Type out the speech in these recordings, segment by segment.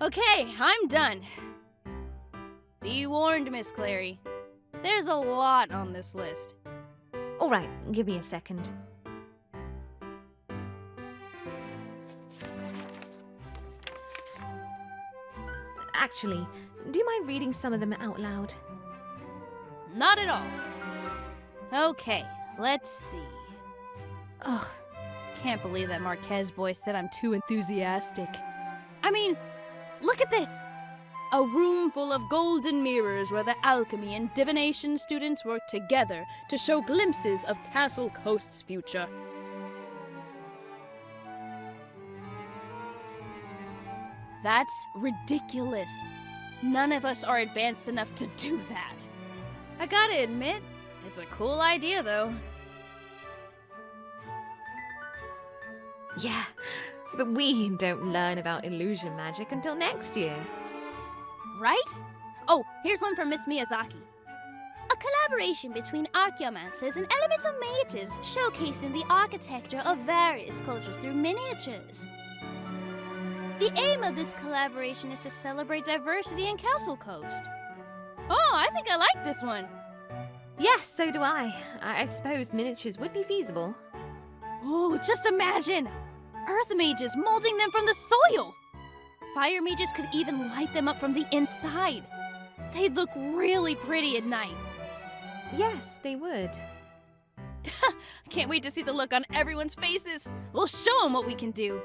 Okay, I'm done. Be warned, Miss Clary. There's a lot on this list. All right, give me a second. Actually, do you mind reading some of them out loud? Not at all. Okay, let's see. Ugh, can't believe that Marquez boy said I'm too enthusiastic. I mean, look at this! A room full of golden mirrors where the alchemy and divination students work together to show glimpses of Castle Coast's future. That's ridiculous. None of us are advanced enough to do that. I gotta admit, it's a cool idea though. Yeah, but we don't learn about illusion magic until next year. Right? Oh, here's one from Miss Miyazaki. A collaboration between archaeomancers and elemental mages showcasing the architecture of various cultures through miniatures. The aim of this collaboration is to celebrate diversity in Castle Coast. Oh, I think I like this one. Yes, so do I. I suppose miniatures would be feasible. Oh, just imagine! Earth mages molding them from the soil! Fire mages could even light them up from the inside. They'd look really pretty at night. Yes, they would. Can't wait to see the look on everyone's faces. We'll show them what we can do.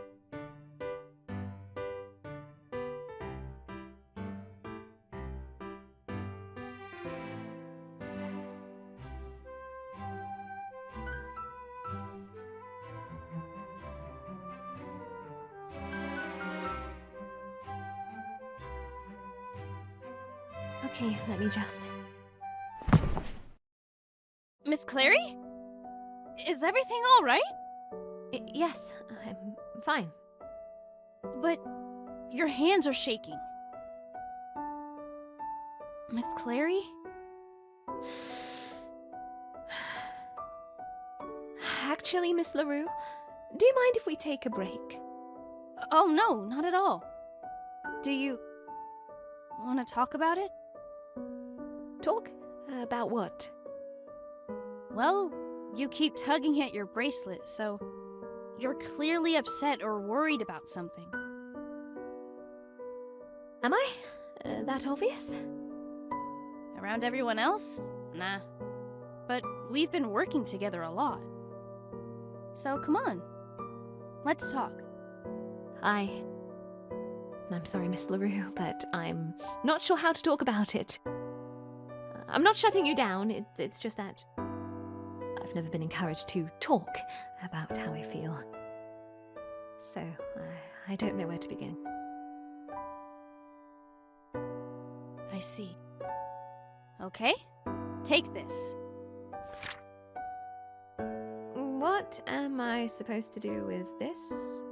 Okay, let me just... Miss Clary? Is everything all right? Yes, I'm fine. But your hands are shaking. Miss Clary? Actually, Miss LaRue, do you mind if we take a break? Oh, no, not at all. Do you want to talk about it? Talk? About what? Well, you keep tugging at your bracelet, so you're clearly upset or worried about something. Am I? That obvious? Around everyone else? Nah. But we've been working together a lot. So come on, let's talk. I'm sorry, Miss LaRue, but I'm not sure how to talk about it. I'm not shutting you down, it's just that I've never been encouraged to talk about how I feel. So, I don't know where to begin. I see. Okay, take this. What am I supposed to do with this?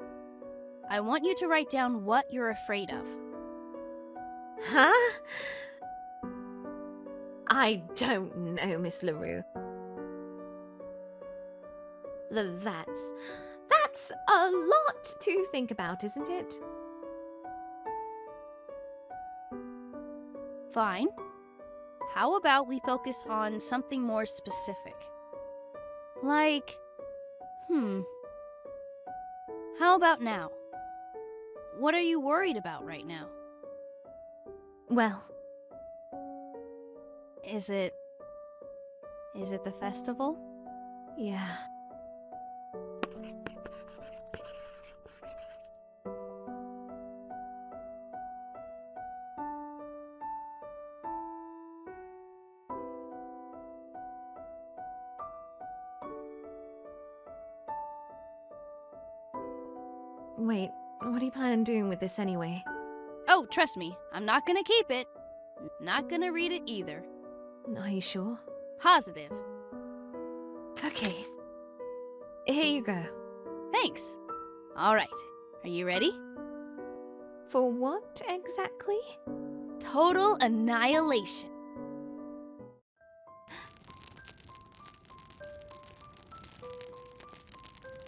I want you to write down what you're afraid of. Huh? I don't know, Miss LaRue. That's a lot to think about, isn't it? Fine. How about we focus on something more specific? Like, how about now? What are you worried about right now? Well... Is it the festival? Yeah. Wait, what do you plan on doing with this anyway? Oh, trust me, I'm not gonna keep it. Not gonna read it either. Are you sure? Positive. Okay. Here you go. Thanks. All right. Are you ready? For what exactly? Total annihilation.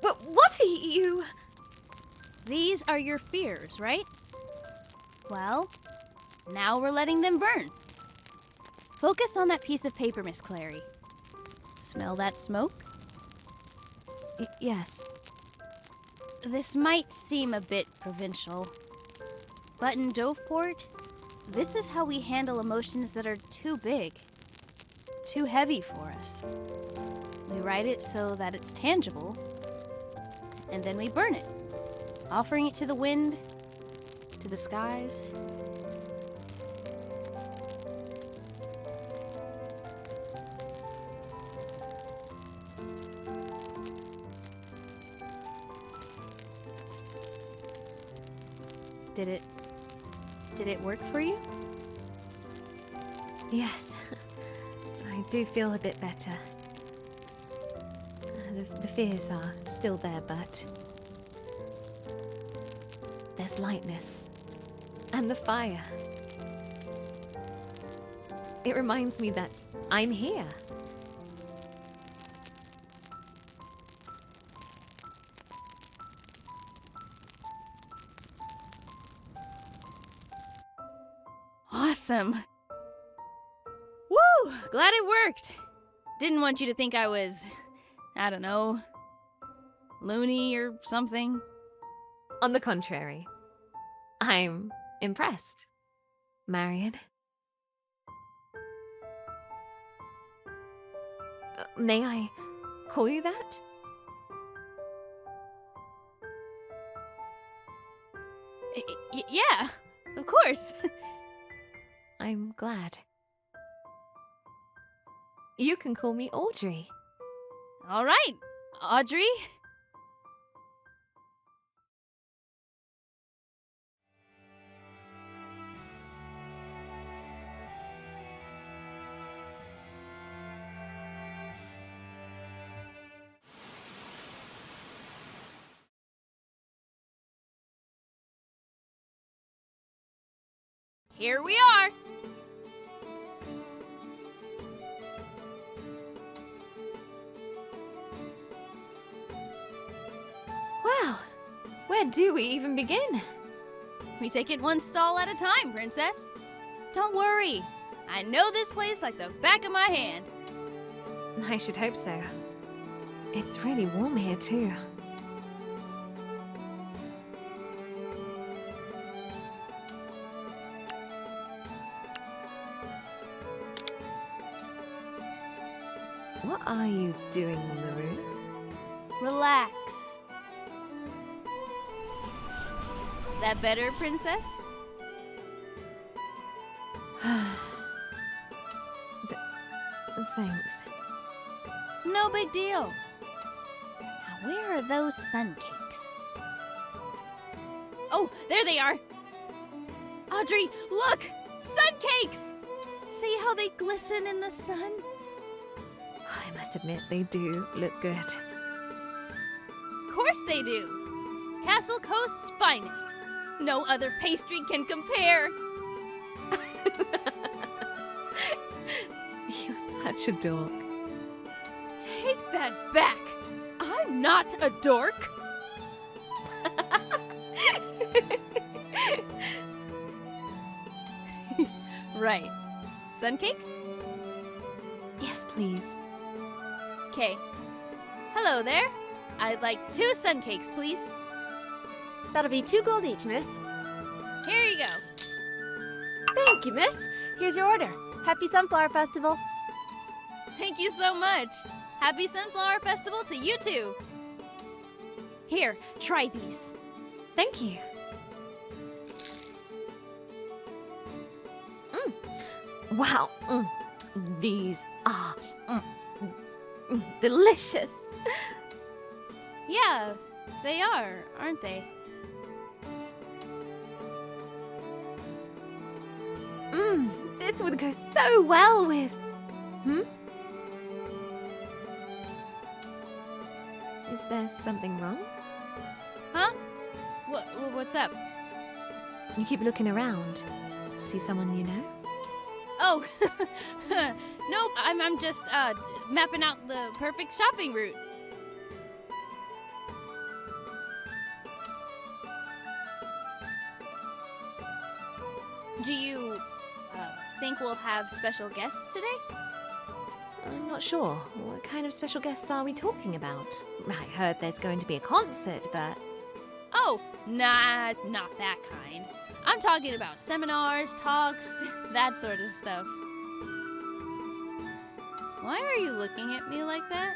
What are you... These are your fears, right? Well, now we're letting them burn. Focus on that piece of paper, Miss Clary. Smell that smoke? Yes. This might seem a bit provincial, but in Doveport, this is how we handle emotions that are too big, too heavy for us. We write it so that it's tangible, and then we burn it, offering it to the wind, to the skies. Did it work for you? Yes. I do feel a bit better. The fears are still there, but there's lightness. And the fire. It reminds me that I'm here. Awesome! Woo! Glad it worked! Didn't want you to think I was, I don't know, loony or something. On the contrary, I'm impressed. Marion? May I call you that? Yeah, of course. I'm glad. You can call me Audrey. All right, Audrey. Here we are. Wow, where do we even begin? We take it one stall at a time, Princess. Don't worry. I know this place like the back of my hand. I should hope so. It's really warm here, too. What are you doing on the roof? Relax. That better, Princess? Thanks. No big deal. Now, where are those sun cakes? Oh, there they are! Audrey, look! Sun cakes! See how they glisten in the sun? I must admit, they do look good. Of course they do! Castle Coast's finest. No other pastry can compare. You're such a dork. Take that back! I'm not a dork! Right. Sun cake? Yes, please. Okay. Hello there. I'd like 2 sun cakes, please. That'll be 2 gold each, miss. Here you go. Thank you, miss. Here's your order. Happy Sunflower Festival. Thank you so much. Happy Sunflower Festival to you too. Here, try these. Thank you. Wow. These are delicious. Yeah, they are, aren't they? This would go so well with... Is there something wrong? Huh? What's up? You keep looking around. See someone you know? Oh, nope, I'm just, mapping out the perfect shopping route. Do you, think we'll have special guests today? I'm not sure. What kind of special guests are we talking about? I heard there's going to be a concert, but... Oh, nah, not that kind. I'm talking about seminars, talks, that sort of stuff. Why are you looking at me like that?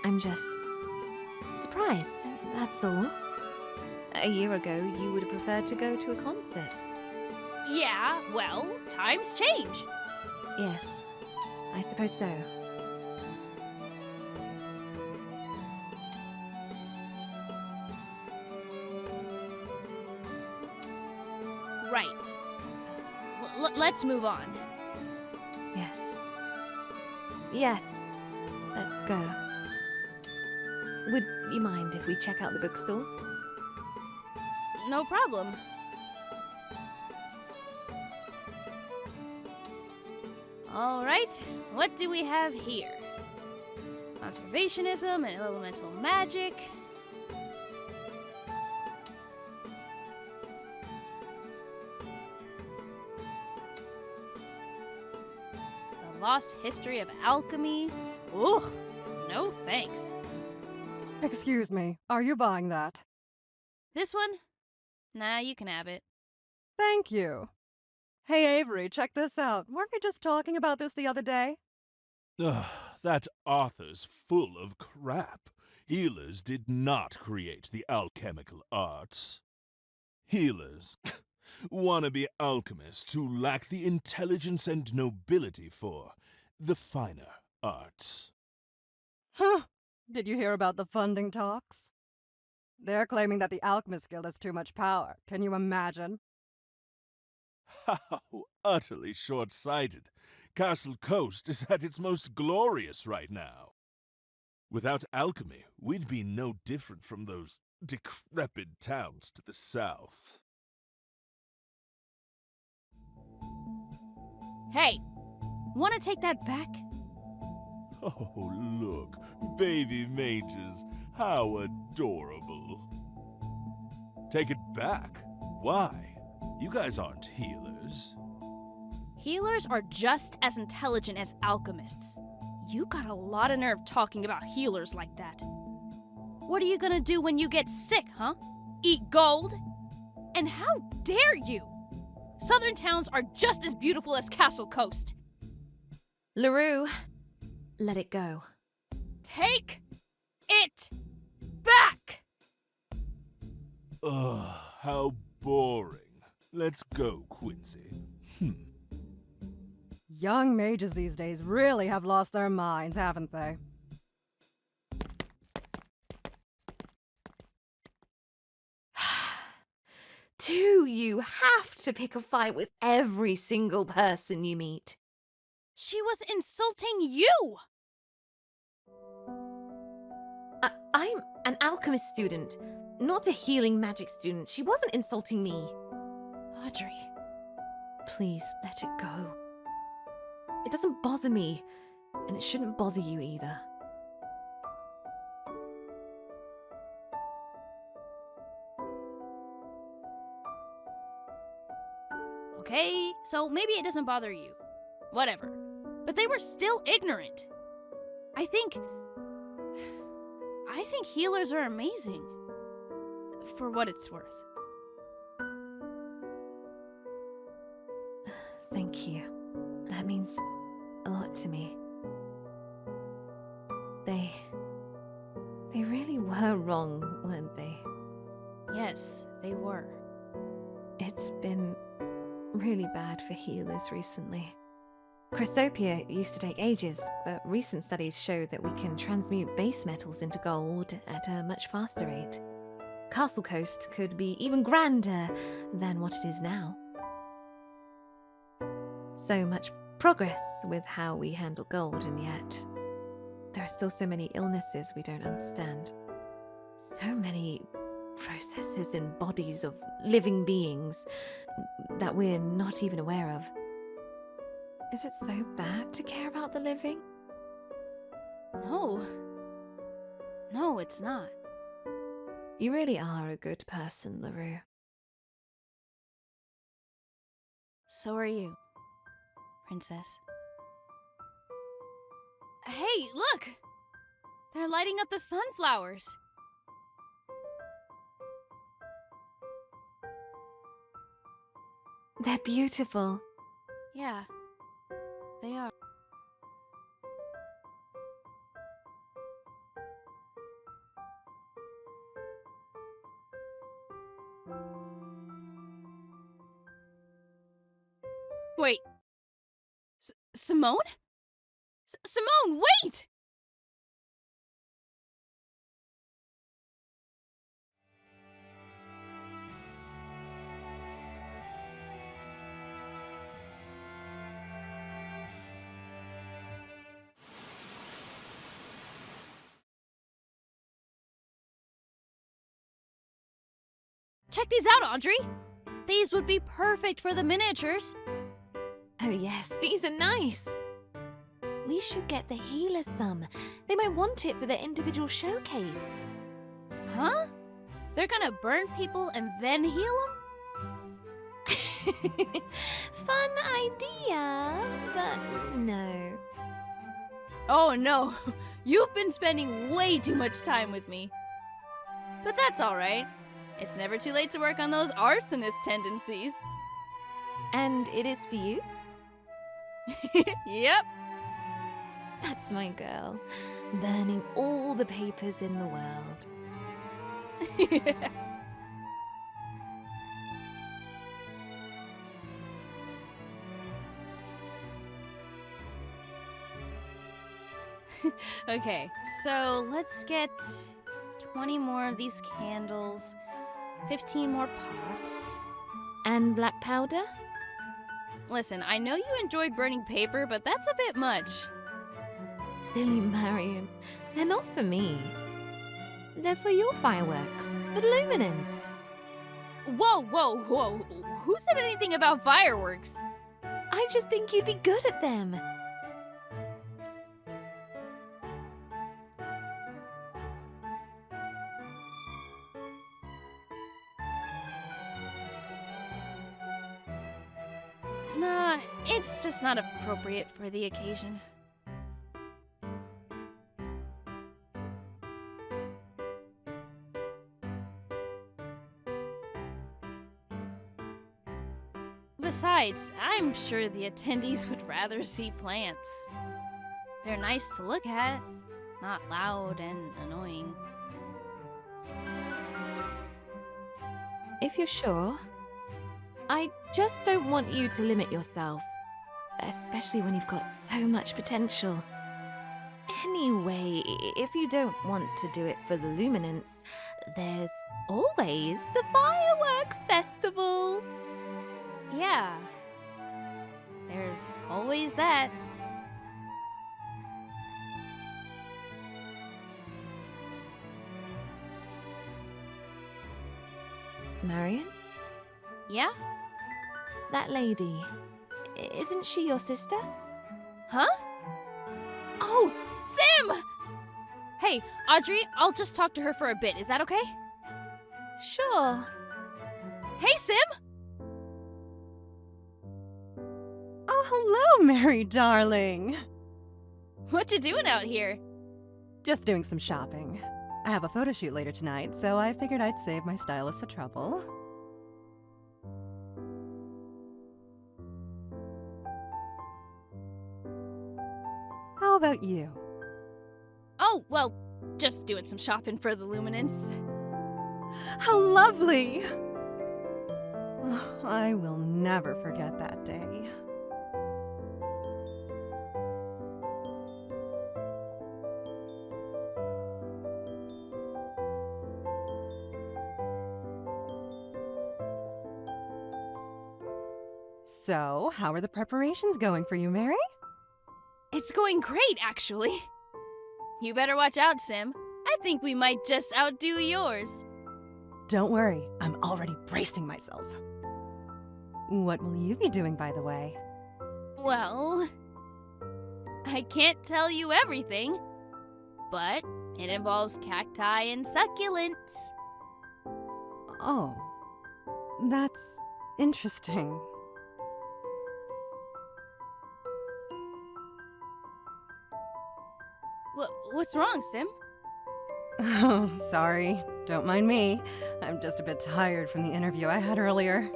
I'm just... surprised, that's all. A year ago, you would have preferred to go to a concert. Yeah, well, times change. Yes, I suppose so. Right. Let's move on. Yes. Yes. Let's go. Would you mind if we check out the bookstore? No problem. All right, what do we have here? Conservationism and elemental magic. The lost history of alchemy. Ugh, no thanks. Excuse me, are you buying that? This one? Nah, you can have it. Thank you. Hey Avery, check this out. Weren't we just talking about this the other day? Ugh, that author's full of crap. Healers did not create the alchemical arts. Healers, wannabe alchemists who lack the intelligence and nobility for the finer arts. Huh. Did you hear about the funding talks? They're claiming that the Alchemist Guild has too much power. Can you imagine? How utterly short-sighted. Castle Coast is at its most glorious right now. Without alchemy, we'd be no different from those decrepit towns to the south. Hey, wanna take that back? Oh, look, baby mages, how adorable. Take it back? Why? You guys aren't healers. Healers are just as intelligent as alchemists. You got a lot of nerve talking about healers like that. What are you gonna do when you get sick, huh? Eat gold? And how dare you? Southern towns are just as beautiful as Castle Coast. LaRue, let it go. Take it back! Ugh, how boring. Let's go, Quincy. Young mages these days really have lost their minds, haven't they? Do you have to pick a fight with every single person you meet? She was insulting you! I'm an alchemist student, not a healing magic student. She wasn't insulting me. Audrey. Please, let it go. It doesn't bother me, and it shouldn't bother you either. Okay, so maybe it doesn't bother you. Whatever. But they were still ignorant. I think healers are amazing. For what it's worth. Thank you. That means a lot to me. They really were wrong, weren't they? Yes, they were. It's been really bad for healers recently. Chrysopia used to take ages, but recent studies show that we can transmute base metals into gold at a much faster rate. Castle Coast could be even grander than what it is now. So much progress with how we handle gold, and yet there are still so many illnesses we don't understand. So many processes in bodies of living beings that we're not even aware of. Is it so bad to care about the living? No. No, it's not. You really are a good person, LaRue. So are you, princess. Hey, look! They're lighting up the sunflowers. They're beautiful. Yeah, they are. Wait. Simone? Simone, wait! Check these out, Audrey! These would be perfect for the miniatures. Oh yes, these are nice. We should get the healers some. They might want it for their individual showcase. Huh? They're gonna burn people and then heal them? Fun idea, but no. Oh no, you've been spending way too much time with me. But that's alright. It's never too late to work on those arsonist tendencies. And it is for you? Yep. That's my girl. Burning all the papers in the world. Okay, so let's get 20 more of these candles, 15 more pots. And black powder? Listen, I know you enjoyed burning paper, but that's a bit much. Silly Marion. They're not for me. They're for your fireworks, for the luminance. Whoa, whoa, whoa. Who said anything about fireworks? I just think you'd be good at them. Nah, it's just not appropriate for the occasion. Besides, I'm sure the attendees would rather see plants. They're nice to look at, not loud and annoying. If you're sure. I just don't want you to limit yourself, especially when you've got so much potential. Anyway, if you don't want to do it for the luminance, there's always the fireworks festival. Yeah, there's always that. Marion? Yeah? That lady, isn't she your sister? Huh? Oh, Sim! Hey, Audrey, I'll just talk to her for a bit. Is that okay? Sure. Hey, Sim! Oh, hello, Mary darling. What you doing out here? Just doing some shopping. I have a photo shoot later tonight, so I figured I'd save my stylist the trouble. How about you? Oh, well, just doing some shopping for the luminance. How lovely! I will never forget that day. So, how are the preparations going for you, Mary? It's going great, actually. You better watch out, Sim. I think we might just outdo yours. Don't worry, I'm already bracing myself. What will you be doing, by the way? Well, I can't tell you everything, but it involves cacti and succulents. Oh, that's interesting. What's wrong, Sim? Oh, sorry. Don't mind me. I'm just a bit tired from the interview I had earlier.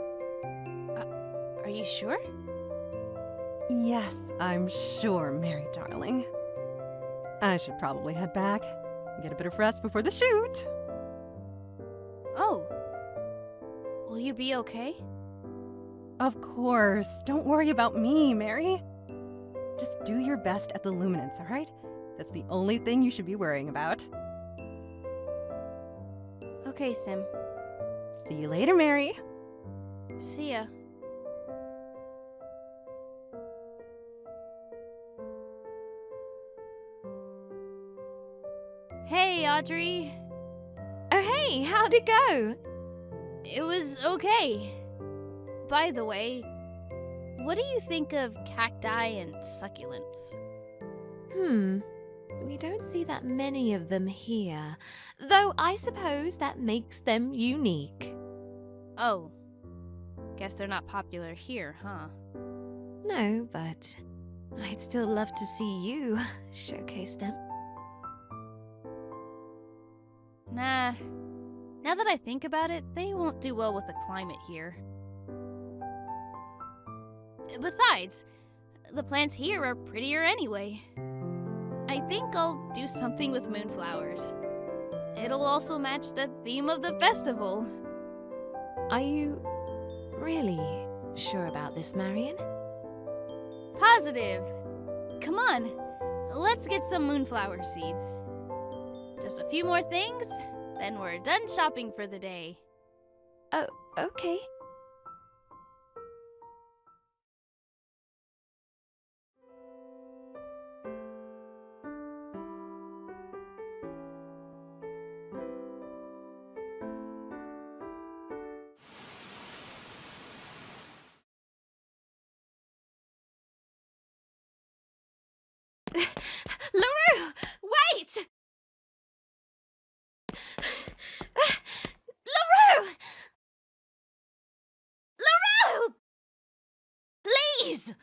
Are you sure? Yes, I'm sure, Mary darling. I should probably head back. Get a bit of rest before the shoot. Oh. Will you be okay? Of course. Don't worry about me, Mary. Just do your best at the luminance, all right? That's the only thing you should be worrying about. Okay, Sim. See you later, Mary. See ya. Hey, Audrey. Oh, hey, how'd it go? It was okay. By the way, what do you think of cacti and succulents? We don't see that many of them here, though I suppose that makes them unique. Oh. Guess they're not popular here, huh? No, but I'd still love to see you showcase them. Nah. Now that I think about it, they won't do well with the climate here. Besides, the plants here are prettier anyway. I think I'll do something with moonflowers. It'll also match the theme of the festival. Are you really sure about this, Marion? Positive. Come on, let's get some moonflower seeds. Just a few more things, then we're done shopping for the day. Oh, okay. LaRue! Wait! LaRue! LaRue! Please!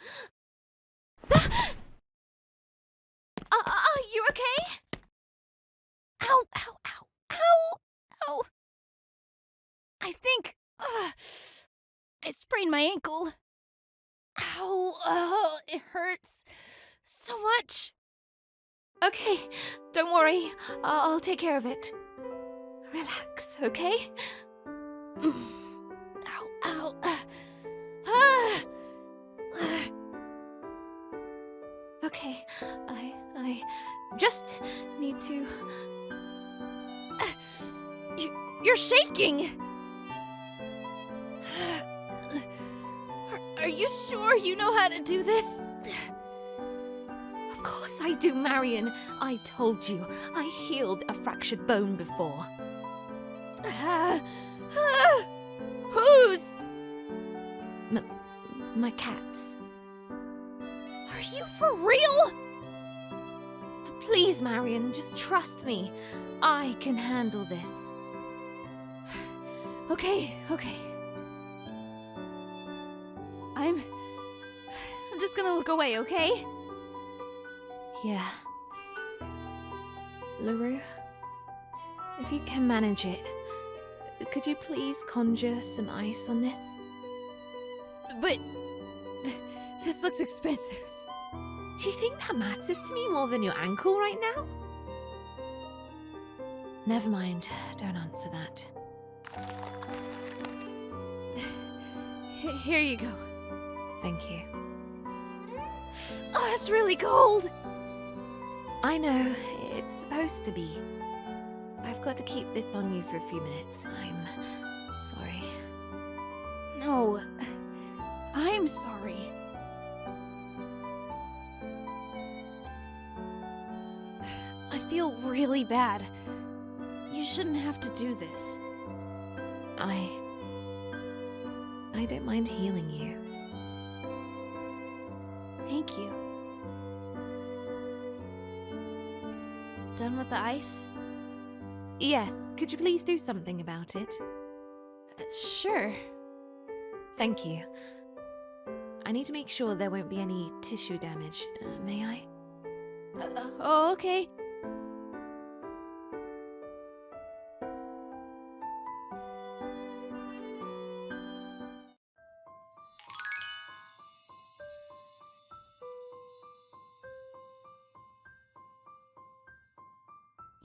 Are you okay? Ow, ow, ow, ow, ow. I think I sprained my ankle. Ow, oh, it hurts so much. Okay, don't worry. I'll take care of it. Relax, okay? Ow, ow. Ah. Okay, I just need to... You're shaking. Are you sure you know how to do this? Of course I do, Marion. I told you, I healed a fractured bone before. Whose? My cat's. Are you for real? Please, Marion, just trust me. I can handle this. Okay. I'm just gonna look away, okay? Yeah. LaRue, if you can manage it, could you please conjure some ice on this? But this looks expensive. Do you think that matters to me more than your ankle right now? Never mind, don't answer that. Here you go. Thank you. Oh, it's really cold. I know, it's supposed to be. I've got to keep this on you for a few minutes. I'm sorry. No, I'm sorry. I feel really bad. You shouldn't have to do this. I don't mind healing you. Thank you. Done with the ice? Yes, could you please do something about it? Sure. Thank you. I need to make sure there won't be any tissue damage. May I? Oh, okay.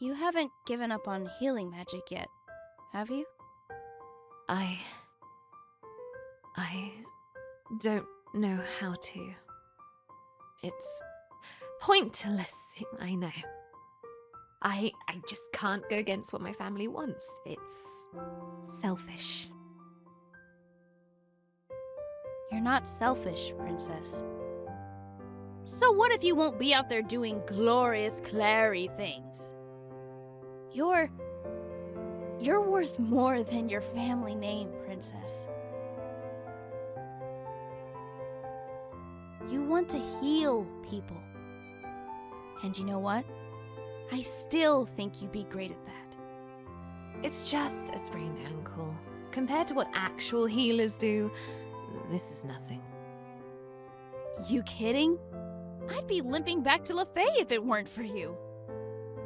You haven't given up on healing magic yet, have you? I don't know how to. It's pointless, I know. I just can't go against what my family wants. It's selfish. You're not selfish, Princess. So what if you won't be out there doing glorious, clary things? You're worth more than your family name, Princess. You want to heal people. And you know what? I still think you'd be great at that. It's just a sprained ankle. Compared to what actual healers do, this is nothing. You kidding? I'd be limping back to LaFay if it weren't for you.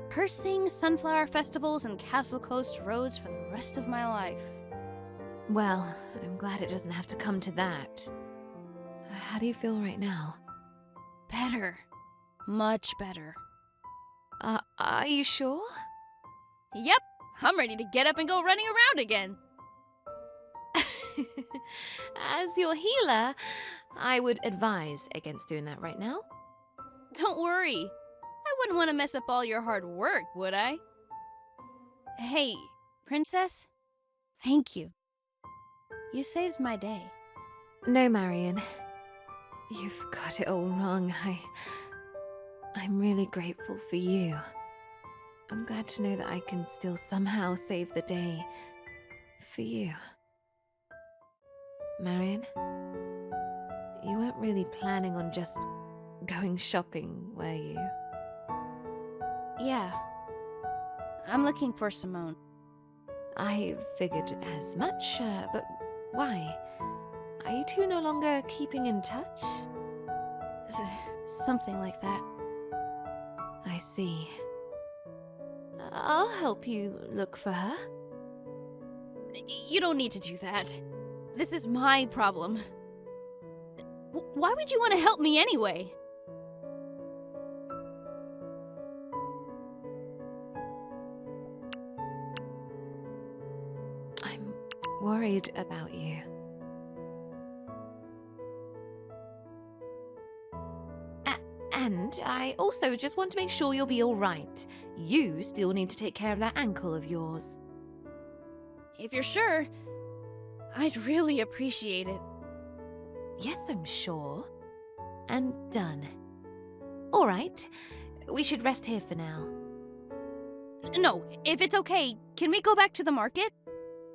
Cursing sunflower festivals and Castle Coast roads for the rest of my life. Well, I'm glad it doesn't have to come to that. How do you feel right now? Better. Much better. Are you sure? Yep, I'm ready to get up and go running around again. As your healer, I would advise against doing that right now. Don't worry. I wouldn't want to mess up all your hard work, would I? Hey, Princess, thank you. You saved my day. No, Marion. You've got it all wrong. I'm really grateful for you. I'm glad to know that I can still somehow save the day for you. Marion, you weren't really planning on just going shopping, were you? Yeah. I'm looking for Simone. I figured as much, but why? Are you two no longer keeping in touch? Something like that. I see. I'll help you look for her. You don't need to do that. This is my problem. Why would you want to help me anyway? I'm worried about you. And I also just want to make sure you'll be all right. You still need to take care of that ankle of yours. If you're sure, I'd really appreciate it. Yes, I'm sure. And done. All right. We should rest here for now. No, if it's okay, can we go back to the market?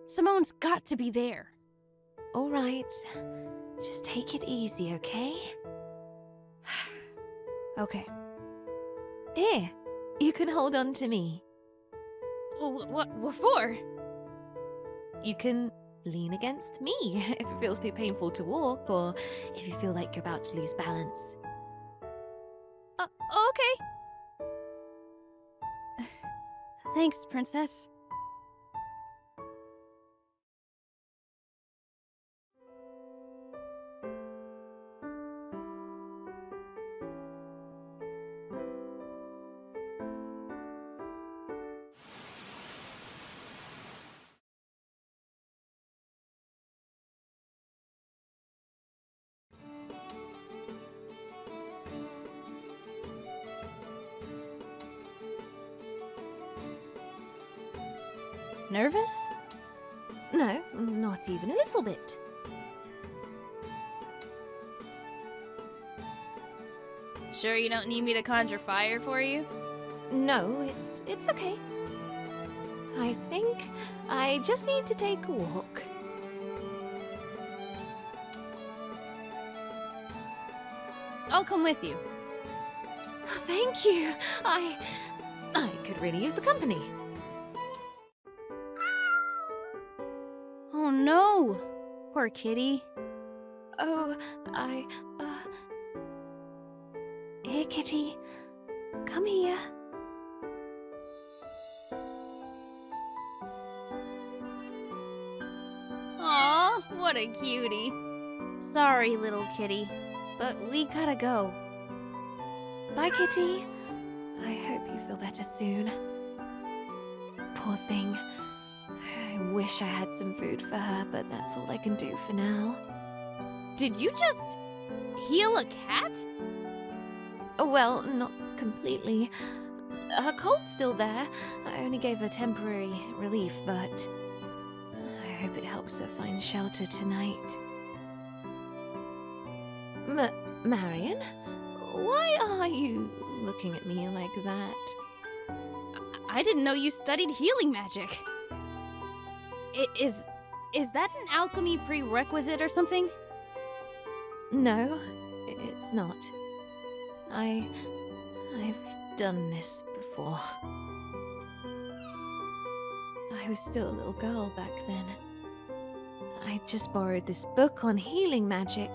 Simone's got to be there. All right. Just take it easy, okay? Okay. Here, you can hold on to me. What for? You can lean against me if it feels too painful to walk, or if you feel like you're about to lose balance. Okay. Thanks, Princess. Nervous? No, not even a little bit. Sure you don't need me to conjure fire for you? No, it's okay. I think I just need to take a walk. I'll come with you. Thank you. I could really use the company. Oh no! Poor kitty. Oh, Here, kitty. Come here. Aw, what a cutie. Sorry, little kitty, but we gotta go. Bye, kitty. I hope you feel better soon. Poor thing. I wish I had some food for her, but that's all I can do for now. Did you just heal a cat? Well, not completely. Her cold's still there. I only gave her temporary relief, but I hope it helps her find shelter tonight. Marion? Why are you looking at me like that? I didn't know you studied healing magic. Is that an alchemy prerequisite or something? No, it's not. I've done this before. I was still a little girl back then. I just borrowed this book on healing magic.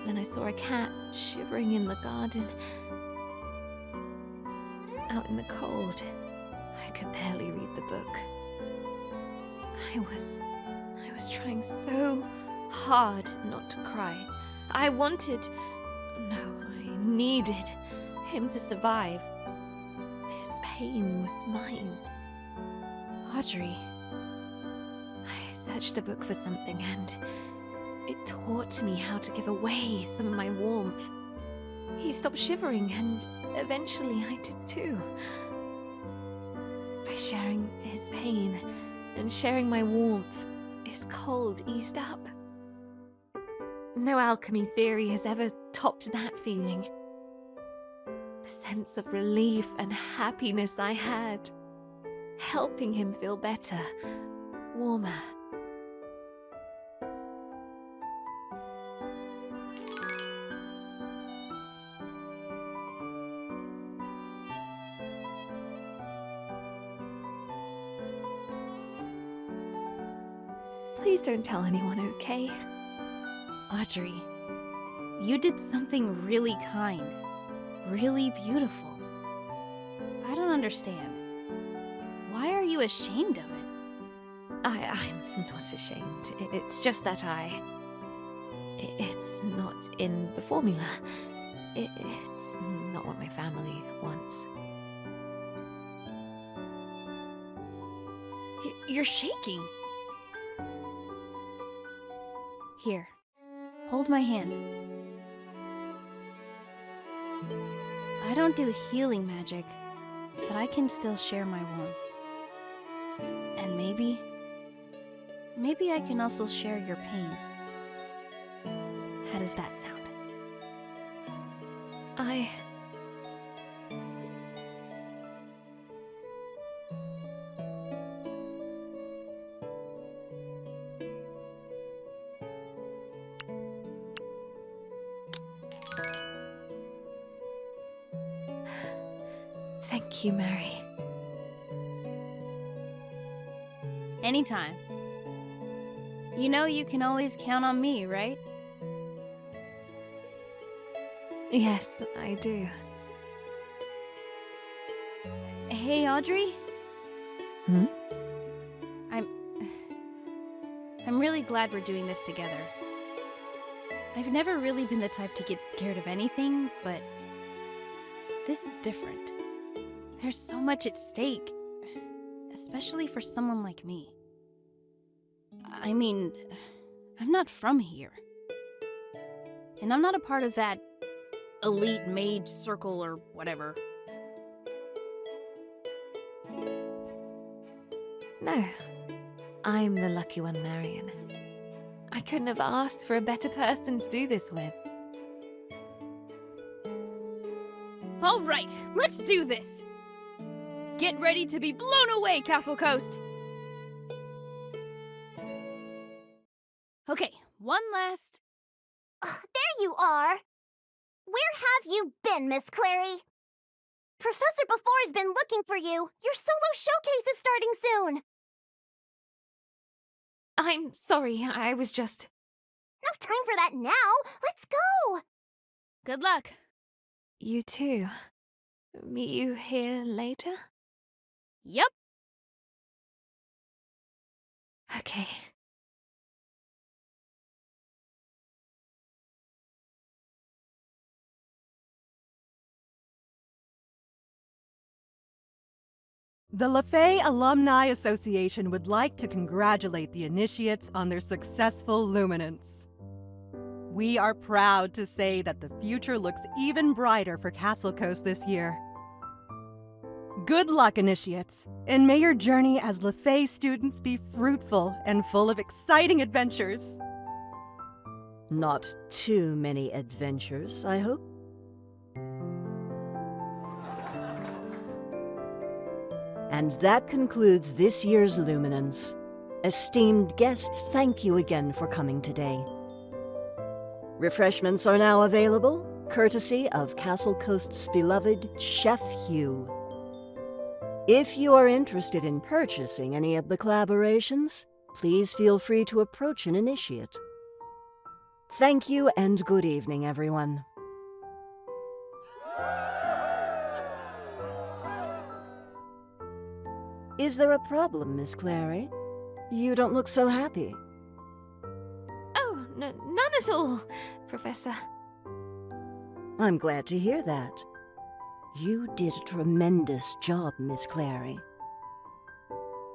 Then I saw a cat shivering in the garden. Out in the cold. I could barely read the book. I was trying so hard not to cry. I needed him to survive. His pain was mine. Audrey. I searched the book for something and it taught me how to give away some of my warmth. He stopped shivering and eventually I did too. By sharing his pain and sharing my warmth, his cold eased up. No alchemy theory has ever topped that feeling. The sense of relief and happiness I had, helping him feel better, warmer. Please don't tell anyone, okay? Audrey, you did something really kind, really beautiful. I don't understand. Why are you ashamed of it? I'm not ashamed. It's just that it's not in the formula. It's not what my family wants. You're shaking. Here, hold my hand. I don't do healing magic, but I can still share my warmth. And maybe I can also share your pain. How does that sound? Thank you, Mary. Anytime. You know you can always count on me, right? Yes, I do. Hey, Audrey? Hmm? I'm really glad we're doing this together. I've never really been the type to get scared of anything, but this is different. There's so much at stake, especially for someone like me. I mean, I'm not from here. And I'm not a part of that elite mage circle or whatever. No, I'm the lucky one, Marion. I couldn't have asked for a better person to do this with. All right, let's do this! Get ready to be blown away, Castle Coast! Okay, one last... There you are! Where have you been, Miss Clary? Professor Before's been looking for you. Your solo showcase is starting soon. I'm sorry, I was just... No time for that now. Let's go. Good luck. You too. Meet you here later? Yep. Okay. The LaFay Alumni Association would like to congratulate the initiates on their successful luminance. We are proud to say that the future looks even brighter for Castle Coast this year. Good luck, initiates, and may your journey as LaFay students be fruitful and full of exciting adventures. Not too many adventures, I hope. And that concludes this year's Luminance. Esteemed guests, thank you again for coming today. Refreshments are now available, courtesy of Castle Coast's beloved Chef Hugh. If you are interested in purchasing any of the collaborations, please feel free to approach an initiate. Thank you and good evening, everyone. Is there a problem, Miss Clary? You don't look so happy. Oh, none at all, Professor. I'm glad to hear that. You did a tremendous job, Miss Clary.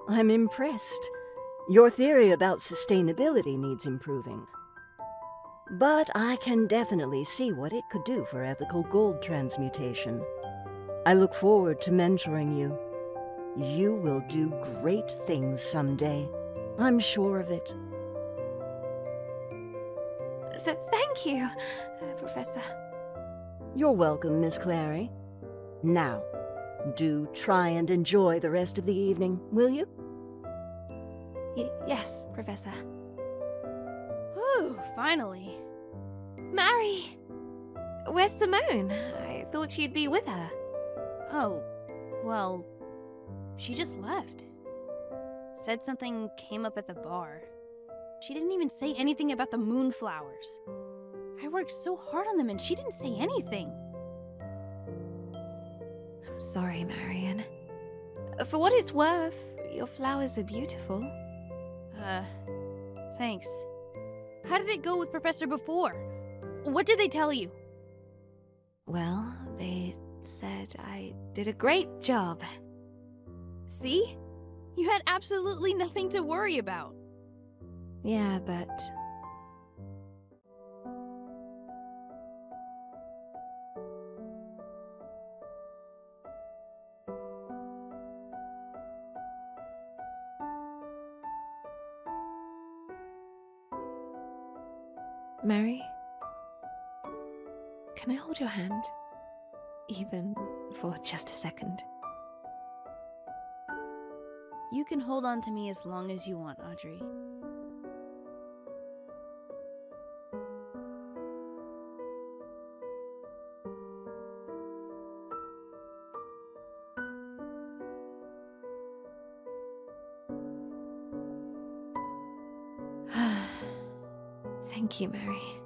I'm impressed. Your theory about sustainability needs improving. But I can definitely see what it could do for ethical gold transmutation. I look forward to mentoring you. You will do great things someday. I'm sure of it. Thank you, Professor. You're welcome, Miss Clary. Now, do try and enjoy the rest of the evening, will you? Yes, Professor. Whew, finally. Mary! Where's Simone? I thought you'd be with her. Oh, well, she just left. Said something came up at the bar. She didn't even say anything about the moonflowers. I worked so hard on them and she didn't say anything. I'm sorry, Marion. For what it's worth, your flowers are beautiful. Thanks. How did it go with Professor before? What did they tell you? Well, they said I did a great job. See? You had absolutely nothing to worry about. Yeah, but... Mary? Can I hold your hand? Even for just a second. You can hold on to me as long as you want, Audrey. Thank you, Mary.